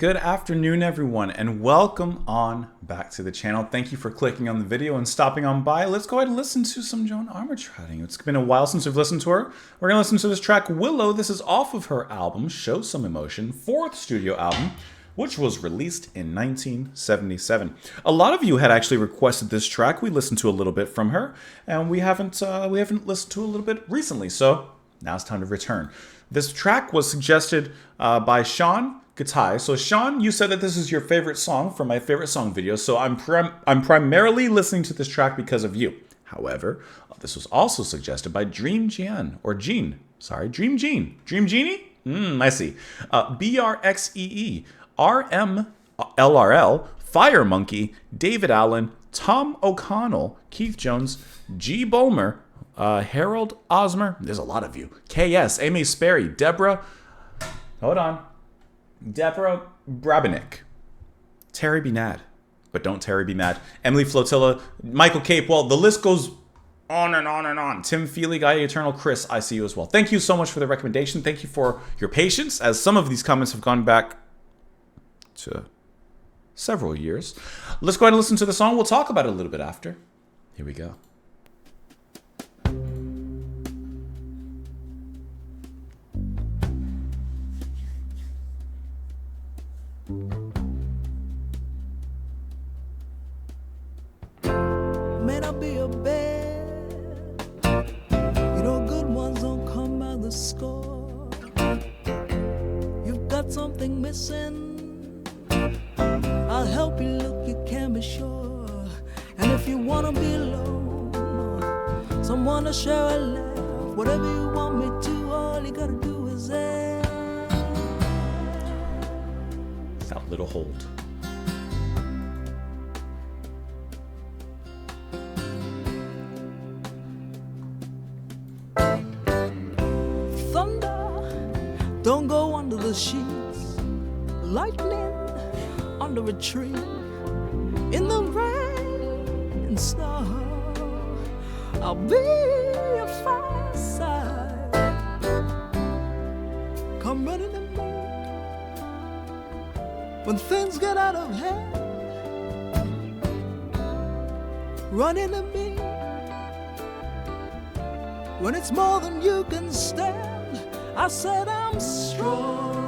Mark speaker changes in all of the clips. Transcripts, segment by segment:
Speaker 1: Good afternoon, everyone, and welcome on back to the channel. Thank you for clicking on the video and stopping on by. Let's go ahead and listen to some Joan Armatrading. It's been a while since we've listened to her. We're going to listen to this track, Willow. This is off of her album, Show Some Emotion, fourth studio album, which was released in 1977. A lot of you had actually requested this track. We listened to a little bit from her, and we haven't listened to a little bit recently, so now it's time to return. This track was suggested by Sean. So Sean, you said that this is your favorite song from my favorite song video, so I'm primarily listening to this track because of you. However, this was also suggested by Dream Genie. Dream Genie? I see. BRXEE, RMLRL, Fire Monkey, David Allen, Tom O'Connell, Keith Jones, G. Bulmer, Harold Osmer, there's a lot of you, KS, Amy Sperry, Deborah Brabenik, Terry Be Mad, but don't Terry Be Mad, Emily Flotilla, Michael Cape, well, the list goes on and on and on. Tim Feely, Guy Eternal, Chris, I see you as well. Thank you so much for the recommendation. Thank you for your patience, as some of these comments have gone back to several years. Let's go ahead and listen to the song. We'll talk about it a little bit after. Here we go.
Speaker 2: May not be a bed, you know good ones don't come by the score. You've got something missing, I'll help you look, you can be sure. And if you wanna be alone, someone to share a laugh, whatever you want me to, all you gotta do is ask.
Speaker 1: That little hold.
Speaker 2: Don't go under the sheets, lightning under a tree, in the rain and snow. I'll be your fireside. Come running to me when things get out of hand. Run into me when it's more than you can stand. I said I'm strong.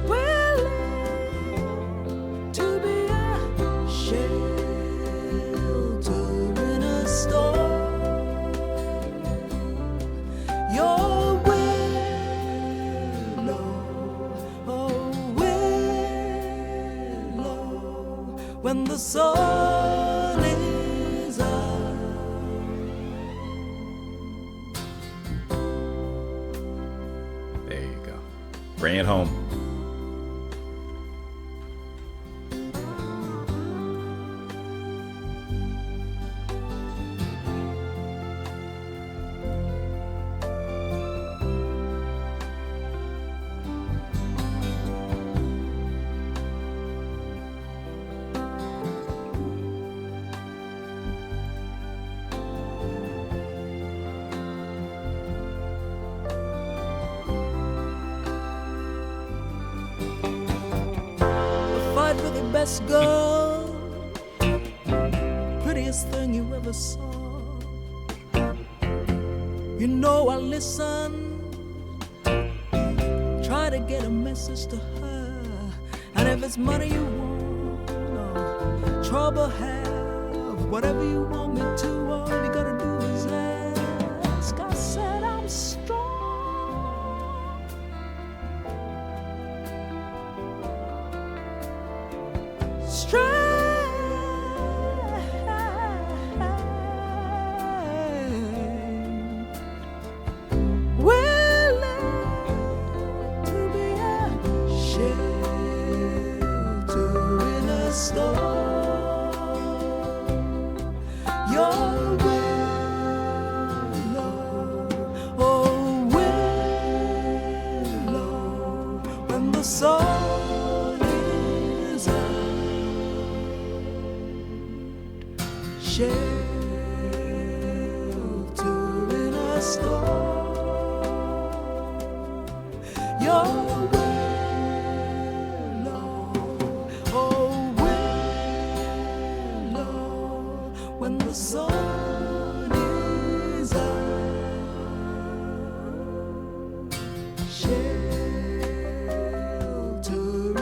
Speaker 2: Willing to be a shelter in a storm. Your when the sun is up.
Speaker 1: There you go. Bring it home.
Speaker 2: For the best girl, prettiest thing you ever saw. You know I listen, try to get a message to her. And if it's money you want, or trouble have, whatever you want me to, all you gotta do is ask. I said I'm strong. Willing to be a shelter in a storm. Your willow, oh willow, when the sun is shelter in a storm. Your willow, oh willow, when the sun is out, shelter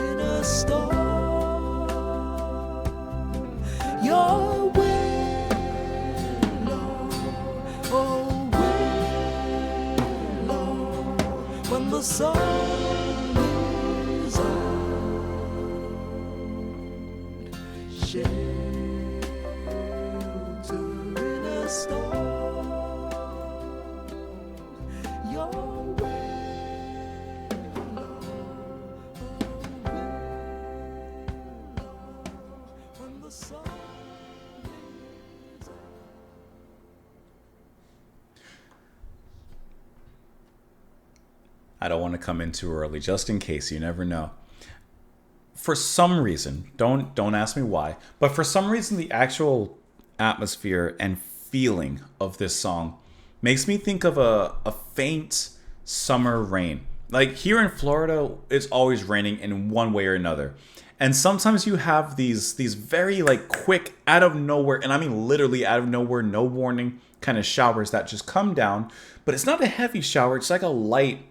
Speaker 2: in a storm. Your willow, oh willow, when the sun is out, shelter in a storm. Your willow, when the sun is out.
Speaker 1: I don't want to come in too early, just in case. You never know. For some reason, don't ask me why, but for some reason, the actual atmosphere and feeling of this song makes me think of a faint summer rain. Like here in Florida, it's always raining in one way or another. And sometimes you have these very like quick out of nowhere, and I mean literally out of nowhere, no warning kind of showers that just come down, but it's not a heavy shower, it's like a light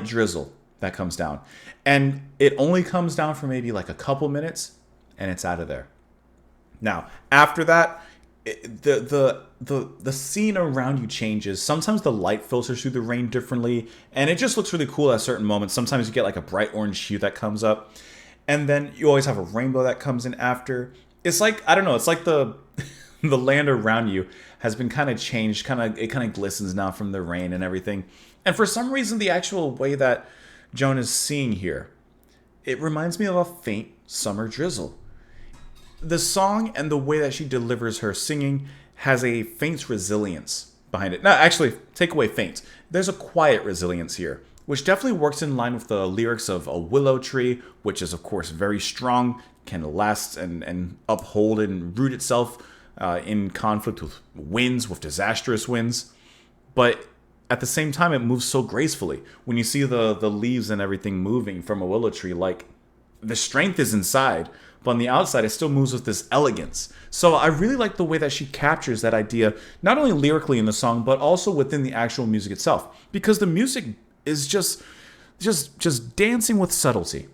Speaker 1: drizzle that comes down. And it only comes down for maybe like a couple minutes and it's out of there. Now, after that, the scene around you changes. Sometimes the light filters through the rain differently, and it just looks really cool at certain moments. Sometimes you get like a bright orange hue that comes up, and then you always have a rainbow that comes in after. It's like, I don't know, it's like the the land around you has been kind of changed, it kind of glistens now from the rain and everything. And for some reason, the actual way that Joan is singing here, it reminds me of a faint summer drizzle. The song and the way that she delivers her singing has a faint resilience behind it. Now, actually, take away faint. There's a quiet resilience here, which definitely works in line with the lyrics of A Willow Tree, which is, of course, very strong, can last and uphold and root itself in conflict with winds, with disastrous winds. But at the same time, it moves so gracefully. When you see the leaves and everything moving from a willow tree, like the strength is inside, but on the outside, it still moves with this elegance. So I really like the way that she captures that idea, not only lyrically in the song, but also within the actual music itself. Because the music is just dancing with subtlety.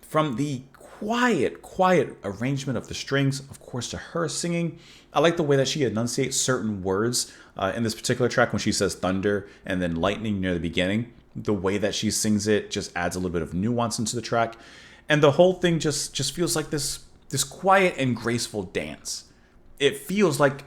Speaker 1: From the quiet arrangement of the strings, of course, to her singing. I like the way that she enunciates certain words in this particular track when she says thunder and then lightning near the beginning. The way that she sings it just adds a little bit of nuance into the track. And the whole thing just feels like this quiet and graceful dance. It feels like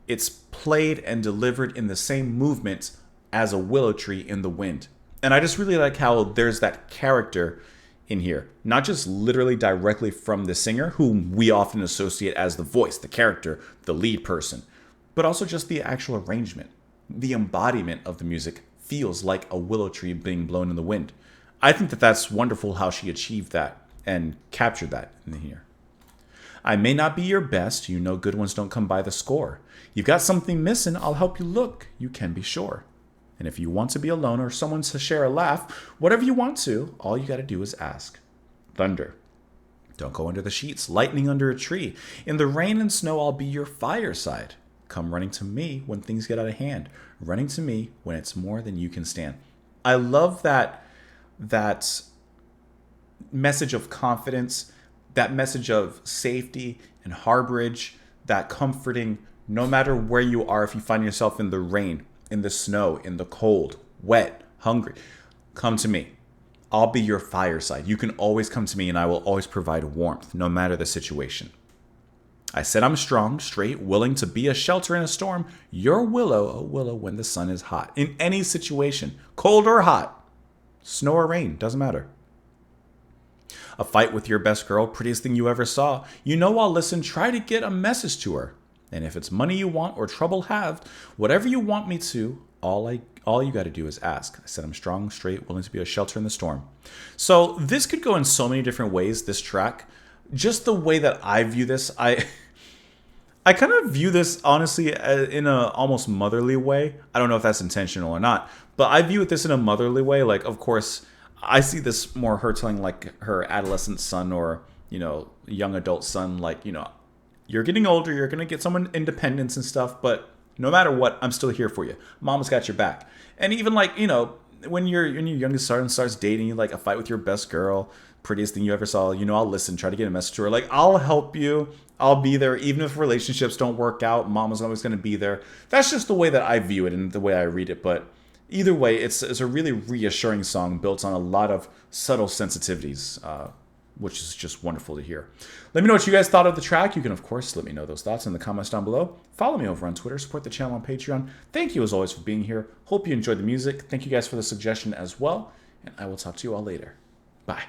Speaker 1: it's played and delivered in the same movement as a willow tree in the wind. And I just really like how there's that character in here, not just literally directly from the singer, whom we often associate as the voice, the character, the lead person, but also just the actual arrangement. The embodiment of the music feels like a willow tree being blown in the wind. I think that that's wonderful how she achieved that and captured that in here. I may not be your best, you know good ones don't come by the score. You've got something missing, I'll help you look, you can be sure. And if you want to be alone or someone to share a laugh, whatever you want to, all you got to do is ask. Thunder. Don't go under the sheets, lightning under a tree. In the rain and snow, I'll be your fireside. Come running to me when things get out of hand. Running to me when it's more than you can stand. I love that message of confidence, that message of safety and harborage, that comforting, no matter where you are, if you find yourself in the rain, in the snow, in the cold, wet, hungry, come to me. I'll be your fireside. You can always come to me and I will always provide warmth, no matter the situation. I said I'm strong, straight, willing to be a shelter in a storm. You're willow, a willow when the sun is hot. In any situation, cold or hot, snow or rain, doesn't matter. A fight with your best girl, prettiest thing you ever saw. You know I'll listen, try to get a message to her. And if it's money you want or trouble have, whatever you want me to, all you got to do is ask. I said I'm strong, straight, willing to be a shelter in the storm. So this could go in so many different ways, this track. Just the way that I view this, I I kind of view this honestly in a almost motherly way. I don't know if that's intentional or not, but I view this in a motherly way. Like, of course, I see this more her telling like her adolescent son or young adult son, like you're getting older, you're gonna get some independence and stuff, but no matter what, I'm still here for you. Mama's got your back. And even like when your youngest son starts dating you, like a fight with your best girl, prettiest thing you ever saw, I'll listen, try to get a message to her. Like, I'll help you. I'll be there. Even if relationships don't work out, mama's always going to be there. That's just the way that I view it and the way I read it. But either way, it's a really reassuring song built on a lot of subtle sensitivities, which is just wonderful to hear. Let me know what you guys thought of the track. You can, of course, let me know those thoughts in the comments down below. Follow me over on Twitter. Support the channel on Patreon. Thank you, as always, for being here. Hope you enjoyed the music. Thank you guys for the suggestion as well. And I will talk to you all later. Bye.